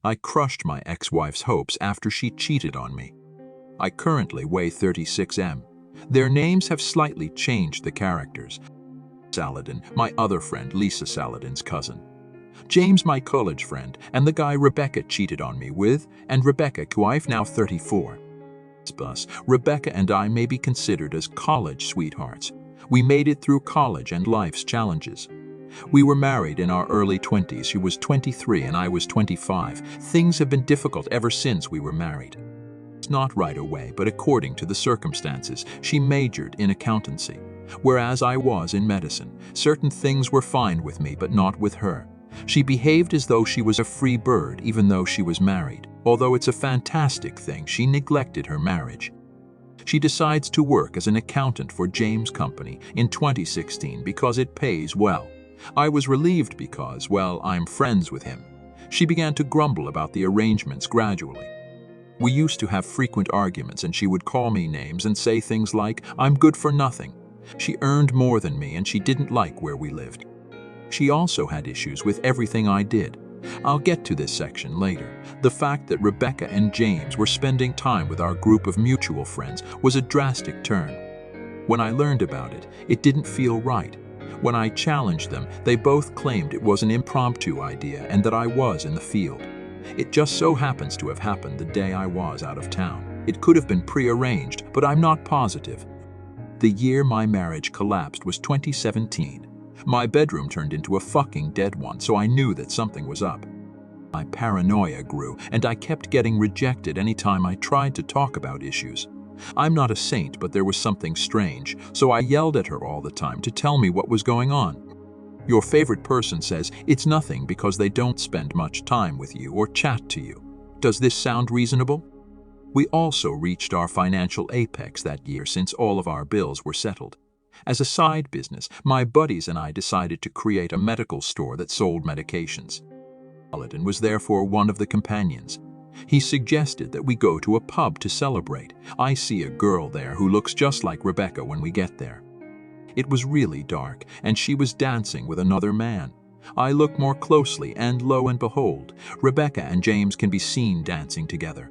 I crushed my ex-wife's hopes after she cheated on me. I currently weigh 36 m. Their names have slightly changed the characters. Saladin, my other friend, Lisa Saladin's cousin. James, my college friend, and the guy Rebecca cheated on me with, and Rebecca, wife, now 34. Thus, Rebecca and I may be considered as college sweethearts. We made it through college and life's challenges. We were married in our early 20s. She was 23 and I was 25. Things have been difficult ever since we were married. It's not right away, but according to the circumstances, she majored in accountancy, whereas I was in medicine. Certain things were fine with me, but not with her. She behaved as though she was a free bird, even though she was married. Although it's a fantastic thing, she neglected her marriage. She decides to work as an accountant for James' company in 2016 because it pays well. I was relieved because, well, I'm friends with him. She began to grumble about the arrangements gradually. We used to have frequent arguments and she would call me names and say things like, "I'm good for nothing." She earned more than me and she didn't like where we lived. She also had issues with everything I did. I'll get to this section later. The fact that Rebecca and James were spending time with our group of mutual friends was a drastic turn. When I learned about it, it didn't feel right. When I challenged them, they both claimed it was an impromptu idea and that I was in the field. It just so happens to have happened the day I was out of town. It could have been prearranged, but I'm not positive. The year my marriage collapsed was 2017. My bedroom turned into a fucking dead one, so I knew that something was up. My paranoia grew, and I kept getting rejected anytime I tried to talk about issues. I'm not a saint, but there was something strange, so I yelled at her all the time to tell me what was going on. Your favorite person says it's nothing because they don't spend much time with you or chat to you. Does this sound reasonable? We also reached our financial apex that year since all of our bills were settled. As a side business, my buddies and I decided to create a medical store that sold medications. Saladin was therefore one of the companions. He suggested that we go to a pub to celebrate. I see a girl there who looks just like Rebecca when we get there. It was really dark, and she was dancing with another man. I look more closely, and lo and behold, Rebecca and James can be seen dancing together.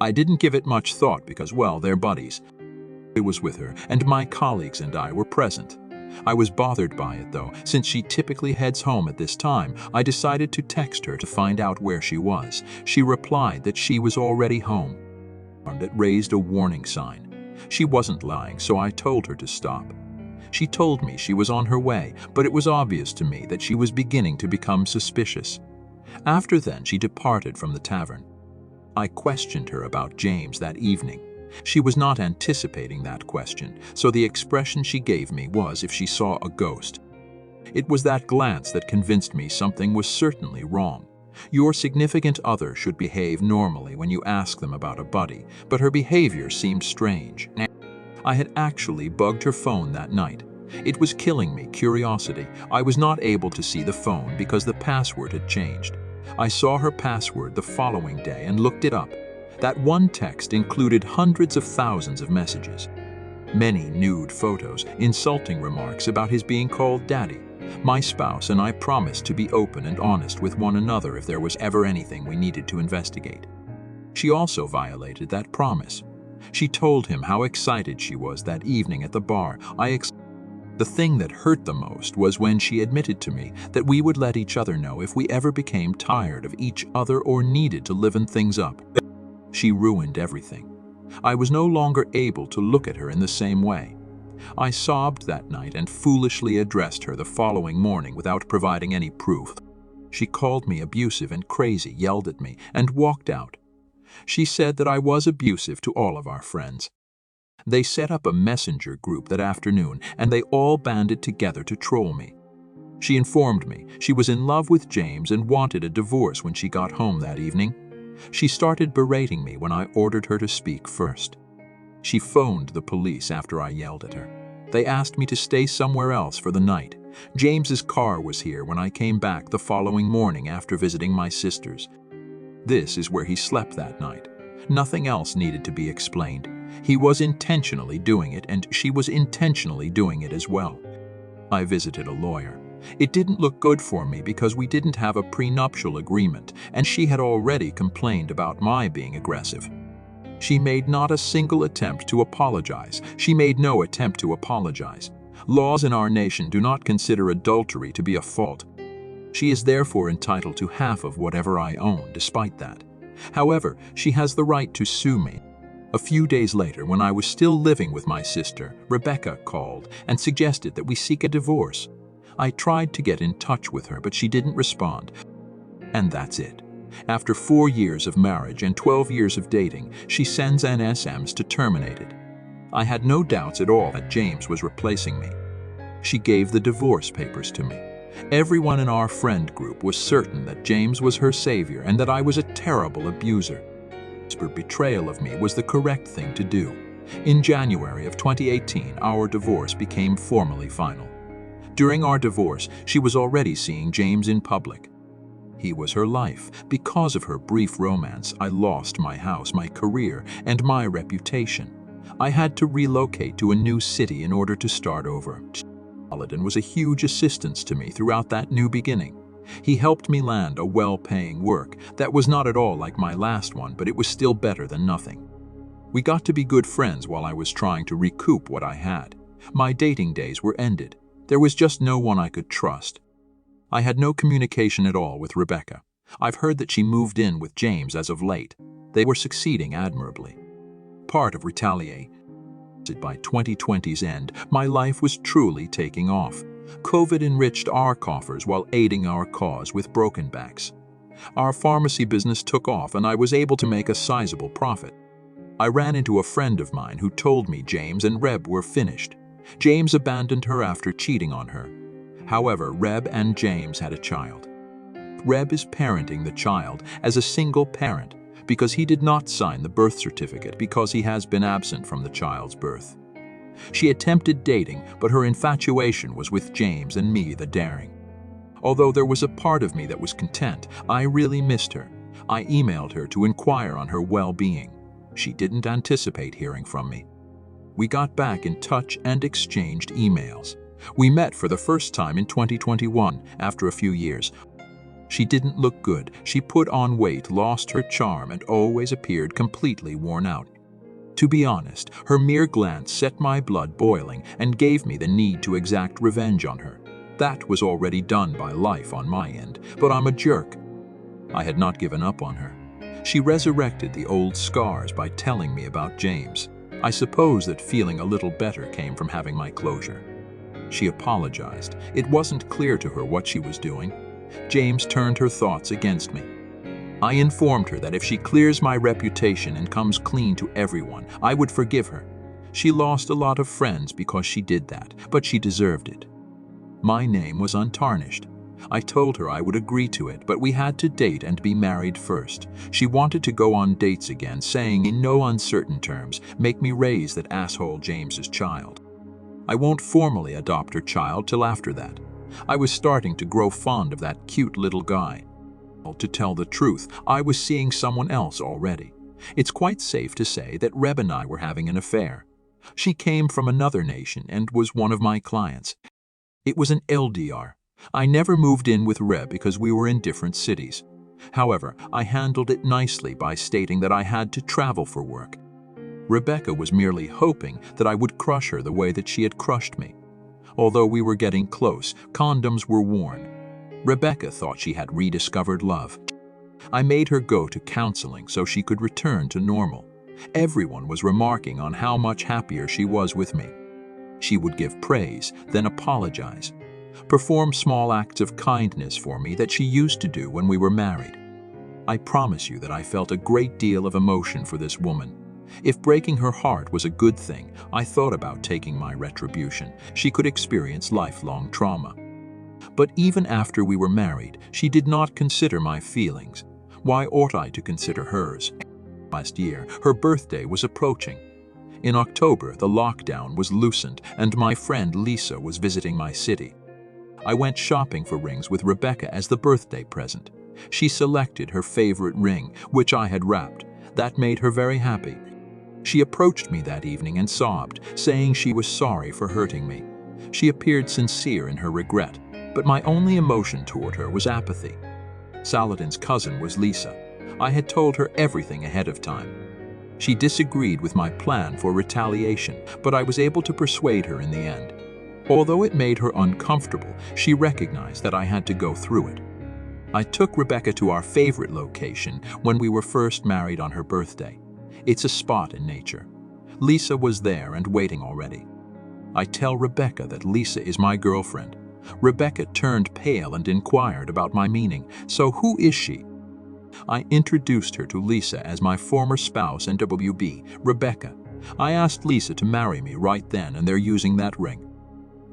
I didn't give it much thought because, well, they're buddies. I was with her, and my colleagues and I were present. I was bothered by it, though. Since she typically heads home at this time, I decided to text her to find out where she was. She replied that she was already home. That raised a warning sign. She wasn't lying, so I told her to stop. She told me she was on her way, but it was obvious to me that she was beginning to become suspicious. After then, she departed from the tavern. I questioned her about James that evening. She was not anticipating that question, so the expression she gave me was if she saw a ghost. It was that glance that convinced me something was certainly wrong. Your significant other should behave normally when you ask them about a buddy, but her behavior seemed strange. I had actually bugged her phone that night. It was killing me curiosity. I was not able to see the phone because the password had changed. I saw her password the following day and looked it up. That one text included hundreds of thousands of messages. Many nude photos, insulting remarks about his being called daddy. My spouse and I promised to be open and honest with one another if there was ever anything we needed to investigate. She also violated that promise. She told him how excited she was that evening at the bar. The thing that hurt the most was when she admitted to me that we would let each other know if we ever became tired of each other or needed to liven things up. She ruined everything. I was no longer able to look at her in the same way. I sobbed that night and foolishly addressed her the following morning without providing any proof. She called me abusive and crazy, yelled at me, and walked out. She said that I was abusive to all of our friends. They set up a messenger group that afternoon, and they all banded together to troll me. She informed me she was in love with James and wanted a divorce when she got home that evening. She started berating me when I ordered her to speak first. She phoned the police after I yelled at her. They asked me to stay somewhere else for the night. James's car was here when I came back the following morning after visiting my sisters. This is where he slept that night. Nothing else needed to be explained. He was intentionally doing it, and she was intentionally doing it as well. I visited a lawyer. It didn't look good for me because we didn't have a prenuptial agreement, and she had already complained about my being aggressive. She made not a single attempt to apologize. She made no attempt to apologize. Laws in our nation do not consider adultery to be a fault. She is therefore entitled to half of whatever I own, despite that. However, she has the right to sue me. A few days later, when I was still living with my sister, Rebecca called and suggested that we seek a divorce. I tried to get in touch with her, but she didn't respond. And that's it. After 4 years of marriage and 12 years of dating, she sends an SMS to terminate it. I had no doubts at all that James was replacing me. She gave the divorce papers to me. Everyone in our friend group was certain that James was her savior and that I was a terrible abuser. Her betrayal of me was the correct thing to do. In January of 2018, our divorce became formally final. During our divorce, she was already seeing James in public. He was her life. Because of her brief romance, I lost my house, my career, and my reputation. I had to relocate to a new city in order to start over. Saladin was a huge assistance to me throughout that new beginning. He helped me land a well-paying work that was not at all like my last one, but it was still better than nothing. We got to be good friends while I was trying to recoup what I had. My dating days were ended. There was just no one I could trust. I had no communication at all with Rebecca. I've heard that she moved in with James as of late. They were succeeding admirably. Part of retaliate. By 2020's end, my life was truly taking off. COVID enriched our coffers while aiding our cause with broken backs. Our pharmacy business took off and I was able to make a sizable profit. I ran into a friend of mine who told me James and Reb were finished. James abandoned her after cheating on her. However, Reb and James had a child. Reb is parenting the child as a single parent because he did not sign the birth certificate because he has been absent from the child's birth. She attempted dating, but her infatuation was with James and me, the daring. Although there was a part of me that was content, I really missed her. I emailed her to inquire on her well-being. She didn't anticipate hearing from me. We got back in touch and exchanged emails. We met for the first time in 2021, after a few years. She didn't look good. She put on weight, lost her charm, and always appeared completely worn out. To be honest, her mere glance set my blood boiling and gave me the need to exact revenge on her. That was already done by life on my end, but I'm a jerk. I had not given up on her. She resurrected the old scars by telling me about James. I suppose that feeling a little better came from having my closure. She apologized. It wasn't clear to her what she was doing. James turned her thoughts against me. I informed her that if she clears my reputation and comes clean to everyone, I would forgive her. She lost a lot of friends because she did that, but she deserved it. My name was untarnished. I told her I would agree to it, but we had to date and be married first. She wanted to go on dates again, saying in no uncertain terms, "Make me raise that asshole James's child." I won't formally adopt her child till after that. I was starting to grow fond of that cute little guy. To tell the truth, I was seeing someone else already. It's quite safe to say that Reb and I were having an affair. She came from another nation and was one of my clients. It was an LDR. I never moved in with Reb because we were in different cities. However, I handled it nicely by stating that I had to travel for work. Rebecca was merely hoping that I would crush her the way that she had crushed me. Although we were getting close, condoms were worn. Rebecca thought she had rediscovered love. I made her go to counseling so she could return to normal. Everyone was remarking on how much happier she was with me. She would give praise, then apologize. Perform small acts of kindness for me that she used to do when we were married. I promise you that I felt a great deal of emotion for this woman. If breaking her heart was a good thing, I thought about taking my retribution. She could experience lifelong trauma. But even after we were married, she did not consider my feelings. Why ought I to consider hers? Last year, her birthday was approaching. In October, the lockdown was loosened and my friend Lisa was visiting my city. I went shopping for rings with Rebecca as the birthday present. She selected her favorite ring, which I had wrapped. That made her very happy. She approached me that evening and sobbed, saying she was sorry for hurting me. She appeared sincere in her regret, but my only emotion toward her was apathy. Saladin's cousin was Lisa. I had told her everything ahead of time. She disagreed with my plan for retaliation, but I was able to persuade her in the end. Although it made her uncomfortable, she recognized that I had to go through it. I took Rebecca to our favorite location when we were first married on her birthday. It's a spot in nature. Lisa was there and waiting already. I tell Rebecca that Lisa is my girlfriend. Rebecca turned pale and inquired about my meaning. So who is she? I introduced her to Lisa as my former spouse and WB, Rebecca. I asked Lisa to marry me right then, and they're using that ring.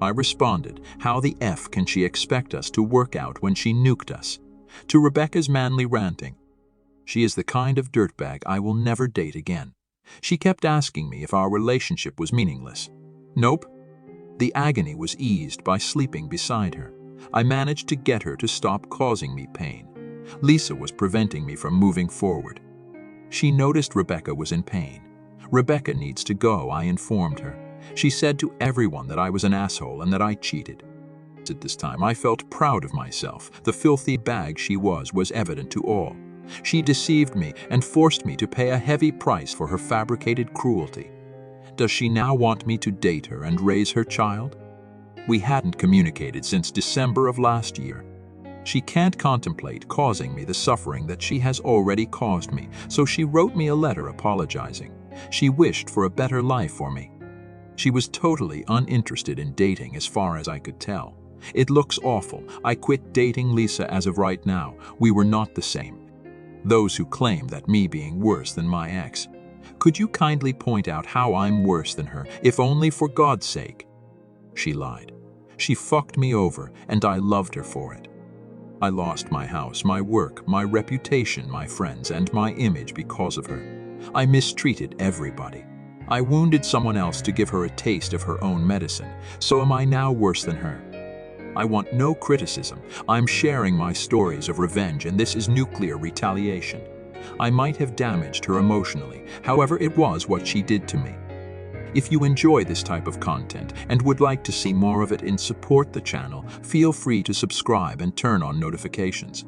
I responded, how the F can she expect us to work out when she nuked us? To Rebecca's manly ranting, she is the kind of dirtbag I will never date again. She kept asking me if our relationship was meaningless. Nope. The agony was eased by sleeping beside her. I managed to get her to stop causing me pain. Lisa was preventing me from moving forward. She noticed Rebecca was in pain. Rebecca needs to go, I informed her. She said to everyone that I was an asshole and that I cheated. At this time, I felt proud of myself. The filthy bag she was evident to all. She deceived me and forced me to pay a heavy price for her fabricated cruelty. Does she now want me to date her and raise her child? We hadn't communicated since December of last year. She can't contemplate causing me the suffering that she has already caused me, so she wrote me a letter apologizing. She wished for a better life for me. She was totally uninterested in dating as far as I could tell. It looks awful. I quit dating Lisa as of right now. We were not the same. Those who claim that me being worse than my ex. Could you kindly point out how I'm worse than her, if only for God's sake? She lied. She fucked me over, and I loved her for it. I lost my house, my work, my reputation, my friends, and my image because of her. I mistreated everybody. I wounded someone else to give her a taste of her own medicine. So am I now worse than her? I want no criticism. I'm sharing my stories of revenge, and this is nuclear retaliation. I might have damaged her emotionally. However, it was what she did to me. If you enjoy this type of content and would like to see more of it and support the channel, feel free to subscribe and turn on notifications.